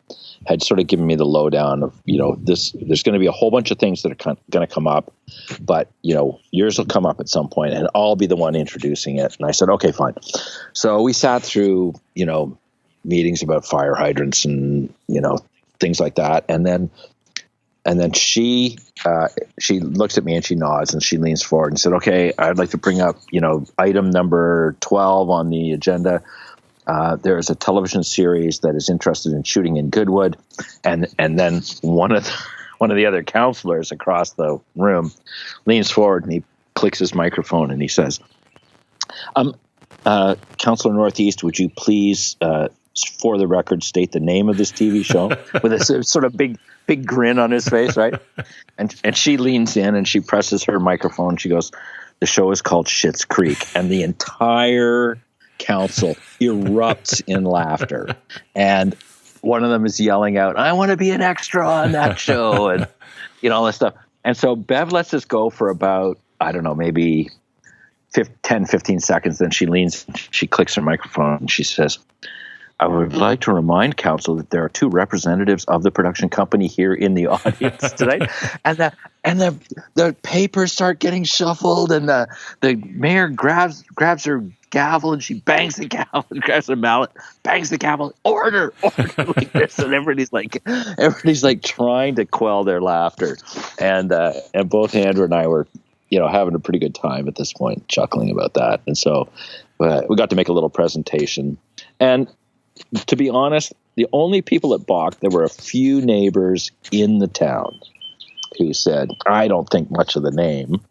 Speaker 1: had sort of given me the lowdown of, there's going to be a whole bunch of things that are going to come up, but, yours will come up at some point and I'll be the one introducing it. And I said, okay, fine. So we sat through, meetings about fire hydrants and, things like that. And then she looks at me and she nods and she leans forward and said, okay, I'd like to bring up, item number 12 on the agenda. There is a television series that is interested in shooting in Goodwood. And then one of the other counselors across the room leans forward and he clicks his microphone and he says, Counselor Northeast, would you please, for the record, state the name of this TV show? With a sort of big grin on his face, right? And she leans in and she presses her microphone. She goes, the show is called Schitt's Creek. And the entire council erupts in laughter. And one of them is yelling out, I want to be an extra on that show. And, all this stuff. And so Bev lets us go for about, I don't know, maybe 10, 15 seconds. Then she leans, she clicks her microphone and she says, I would like to remind council that there are two representatives of the production company here in the audience tonight. And the papers start getting shuffled and the mayor grabs her gavel and she bangs the gavel and grabs her mallet, bangs the gavel, order like this. And everybody's like trying to quell their laughter. And both Andrew and I were, having a pretty good time at this point, chuckling about that. And so we got to make a little presentation. And to be honest, the only people that balked, there were a few neighbors in the town who said, I don't think much of the name,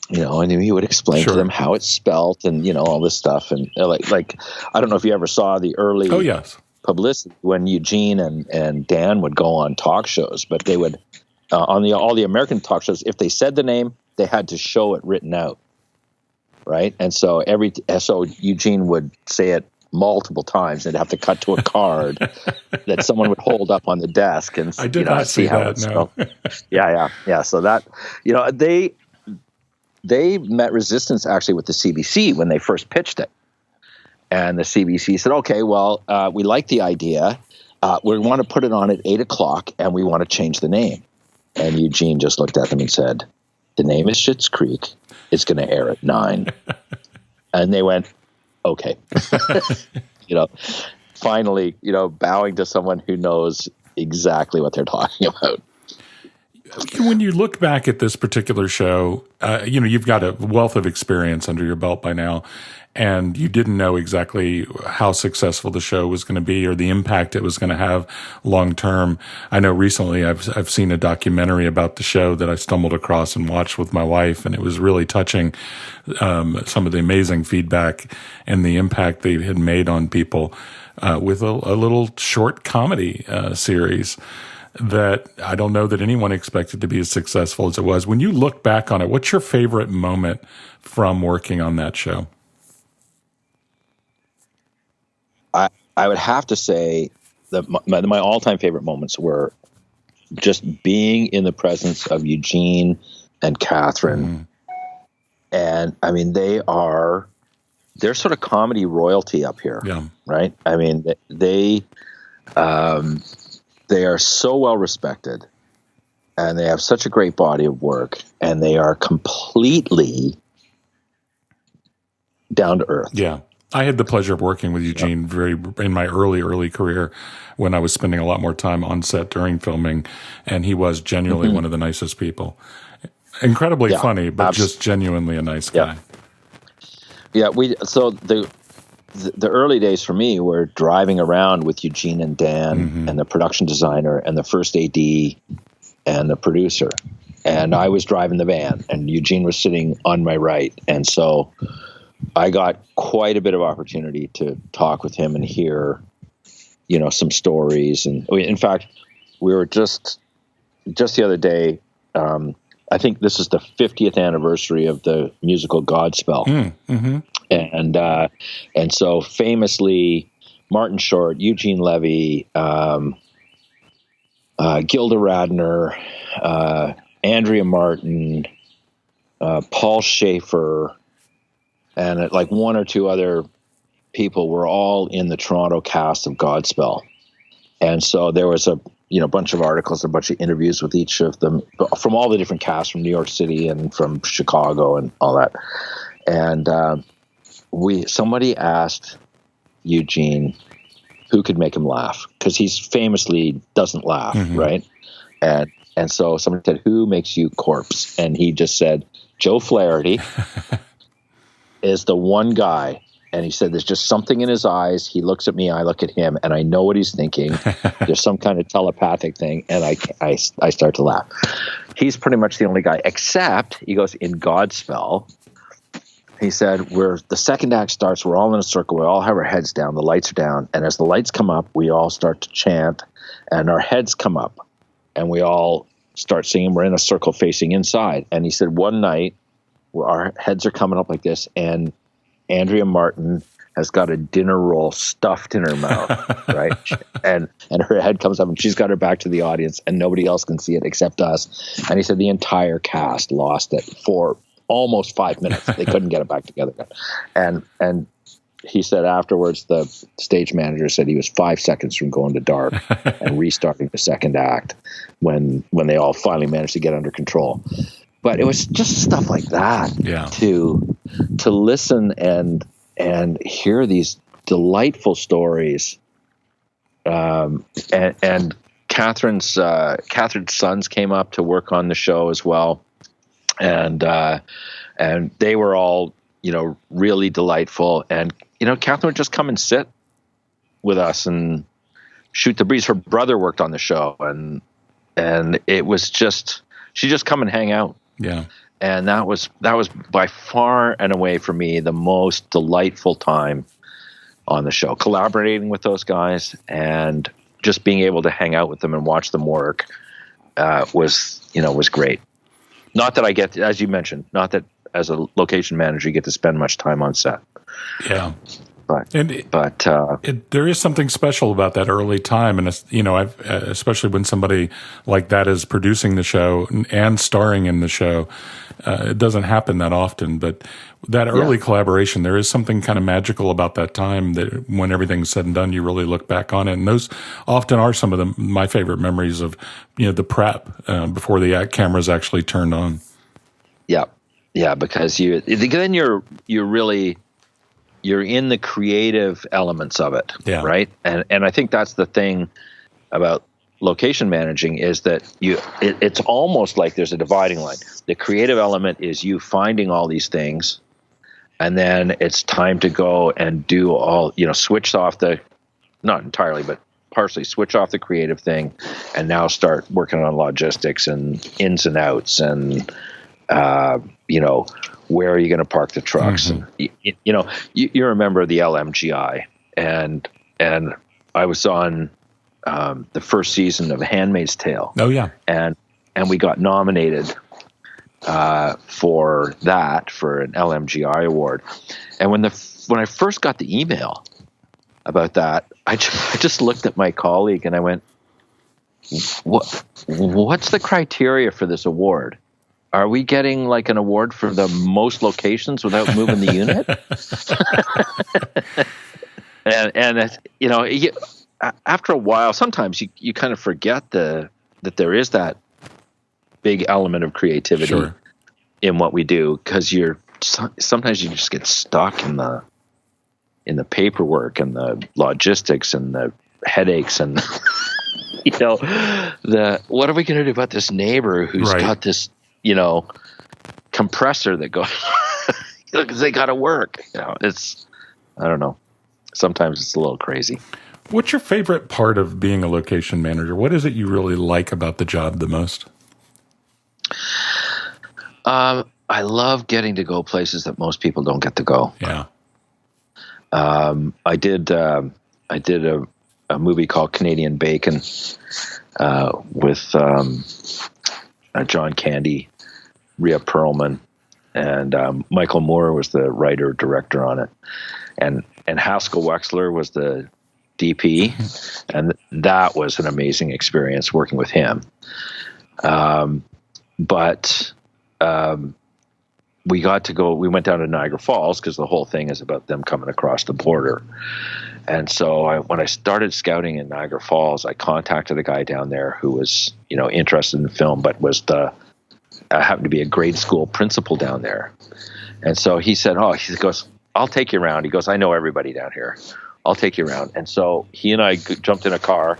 Speaker 1: and he would explain to them how it's spelt and, all this stuff. And like, I don't know if you ever saw the early publicity when Eugene and Dan would go on talk shows, but they would, on all the American talk shows, if they said the name, they had to show it written out. Right. And so Eugene would say it multiple times and have to cut to a card that someone would hold up on the desk and
Speaker 4: I did not see how it's spelled.
Speaker 1: Yeah. So that, they met resistance actually with the CBC when they first pitched it. And the CBC said, okay, well, we like the idea. We want to put it on at 8:00 and we want to change the name. And Eugene just looked at them and said, the name is Schitt's Creek. It's going to air at 9. And they went, okay. Finally, bowing to someone who knows exactly what they're talking about.
Speaker 4: When you look back at this particular show, you've got a wealth of experience under your belt by now, and you didn't know exactly how successful the show was going to be or the impact it was going to have long term. I know recently I've seen a documentary about the show that I stumbled across and watched with my wife, and it was really touching. Some of the amazing feedback and the impact they had made on people with a little short comedy series that I don't know that anyone expected to be as successful as it was. When you look back on it, what's your favorite moment from working on that show?
Speaker 1: I would have to say that my all-time favorite moments were just being in the presence of Eugene and Catherine. And I mean, they're sort of comedy royalty up here. Yeah. Right. I mean, they are so well respected and they have such a great body of work and they are completely down to earth.
Speaker 4: Yeah. I had the pleasure of working with Eugene in my early career when I was spending a lot more time on set during filming, and he was genuinely one of the nicest people. Incredibly funny, but just genuinely a nice guy.
Speaker 1: Yeah, so the early days for me were driving around with Eugene and Dan and the production designer and the first AD and the producer. And I was driving the van and Eugene was sitting on my right. And so I got quite a bit of opportunity to talk with him and hear, some stories. And in fact, we were just the other day, I think this is the 50th anniversary of the musical Godspell. And so famously, Martin Short, Eugene Levy, Gilda Radner, Andrea Martin, Paul Schaefer, and like one or two other people were all in the Toronto cast of Godspell. And so there was a bunch of articles, a bunch of interviews with each of them from all the different casts from New York City and from Chicago and all that. And somebody asked Eugene who could make him laugh, because he famously doesn't laugh, right? And so somebody said, who makes you corpse? And he just said, Joe Flaherty is the one guy. And he said, there's just something in his eyes. He looks at me, I look at him, and I know what he's thinking. There's some kind of telepathic thing. And I start to laugh. He's pretty much the only guy, except he goes, in Godspell, he said, the second act starts, we're all in a circle. We all have our heads down. The lights are down. And as the lights come up, we all start to chant and our heads come up and we all start singing. We're in a circle facing inside. And he said, one night our heads are coming up like this, and Andrea Martin has got a dinner roll stuffed in her mouth, right? And her head comes up and she's got her back to the audience and nobody else can see it except us. And he said the entire cast lost it for almost 5 minutes. They couldn't get it back together. And he said afterwards, the stage manager said he was 5 seconds from going to dark and restarting the second act when they all finally managed to get under control. But it was just stuff like that to listen and hear these delightful stories. And Catherine's sons came up to work on the show as well. And they were all, really delightful. And, Catherine would just come and sit with us and shoot the breeze. Her brother worked on the show, and it was just, she just come and hang out.
Speaker 4: Yeah.
Speaker 1: And that was by far and away for me the most delightful time on the show, collaborating with those guys and just being able to hang out with them and watch them work was great. Not that I get, as you mentioned, not that as a location manager you get to spend much time on set.
Speaker 4: Yeah.
Speaker 1: But
Speaker 4: there is something special about that early time, and I've especially when somebody like that is producing the show and starring in the show, it doesn't happen that often. But that early collaboration, there is something kind of magical about that time that when everything's said and done, you really look back on it, and those often are some of my favorite memories of the prep before the cameras actually turned on.
Speaker 1: Yeah, because then you're really. You're in the creative elements of it, right? And I think that's the thing about location managing is that it's almost like there's a dividing line. The creative element is you finding all these things, and then it's time to go and do all, switch off not entirely, but partially switch off the creative thing, and now start working on logistics and ins and outs and, where are you going to park the trucks?
Speaker 4: Mm-hmm.
Speaker 1: And you remember the LMGI, and I was on the first season of Handmaid's Tale.
Speaker 4: Oh yeah,
Speaker 1: and we got nominated for an LMGI award. And when I first got the email about that, I just looked at my colleague and I went, "What's the criteria for this award? Are we getting like an award for the most locations without moving the unit?" and after a while, sometimes you kind of forget that there is that big element of creativity in what we do, because sometimes you just get stuck in the paperwork and the logistics and the headaches and what are we going to do about this neighbor who's got this compressor that goes because they got to work. It's, I don't know. Sometimes it's a little crazy.
Speaker 4: What's your favorite part of being a location manager? What is it you really like about the job the most?
Speaker 1: I love getting to go places that most people don't get to go.
Speaker 4: Yeah.
Speaker 1: I did a movie called Canadian Bacon with John Candy, Rhea Perlman, and Michael Moore was the writer-director on it. And Haskell Wexler was the DP, and that was an amazing experience working with him. But we went down to Niagara Falls because the whole thing is about them coming across the border. And so when I started scouting in Niagara Falls, I contacted a guy down there who was, interested in film, but was happened to be a grade school principal down there. And so he said, he goes, "I'll take you around." He goes, "I know everybody down here. I'll take you around." And so he and I jumped in a car.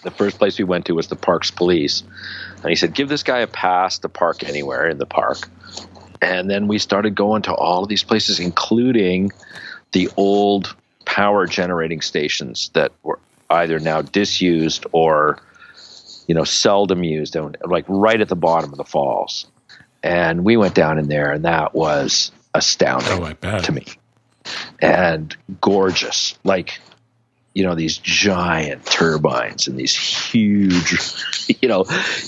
Speaker 1: The first place we went to was the Parks Police. And he said, "Give this guy a pass to park anywhere in the park." And then we started going to all of these places, including the old power generating stations that were either now disused or, seldom used, and like right at the bottom of the falls. And we went down in there, and that was astounding to me. And gorgeous, like, these giant turbines and these huge,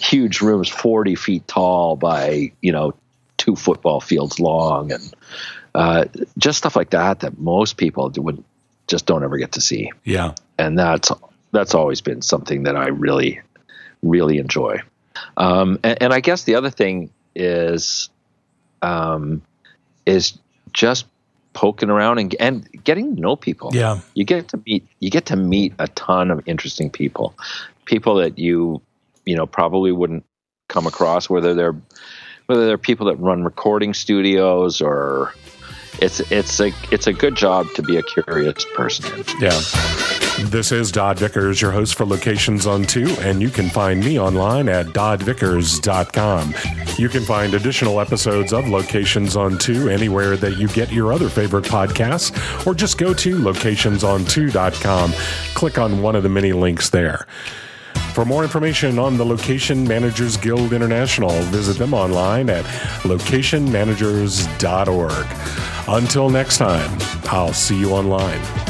Speaker 1: huge rooms, 40 feet tall by, 2 football fields long, and just stuff like that most people don't ever get to see.
Speaker 4: Yeah.
Speaker 1: And that's always been something that I really, really enjoy. And I guess the other thing is just poking around and getting to know people.
Speaker 4: Yeah.
Speaker 1: You get to meet a ton of interesting people that you probably wouldn't come across, whether they're people that run recording studios, or it's a good job to be a curious person.
Speaker 4: Yeah. This is Dodd Vickers, your host for Locations on 2, and you can find me online at doddvickers.com. You can find additional episodes of Locations on 2 anywhere that you get your other favorite podcasts, or just go to locationson2.com. Click on one of the many links there. For more information on the Location Managers Guild International, visit them online at locationmanagers.org. Until next time, I'll see you online.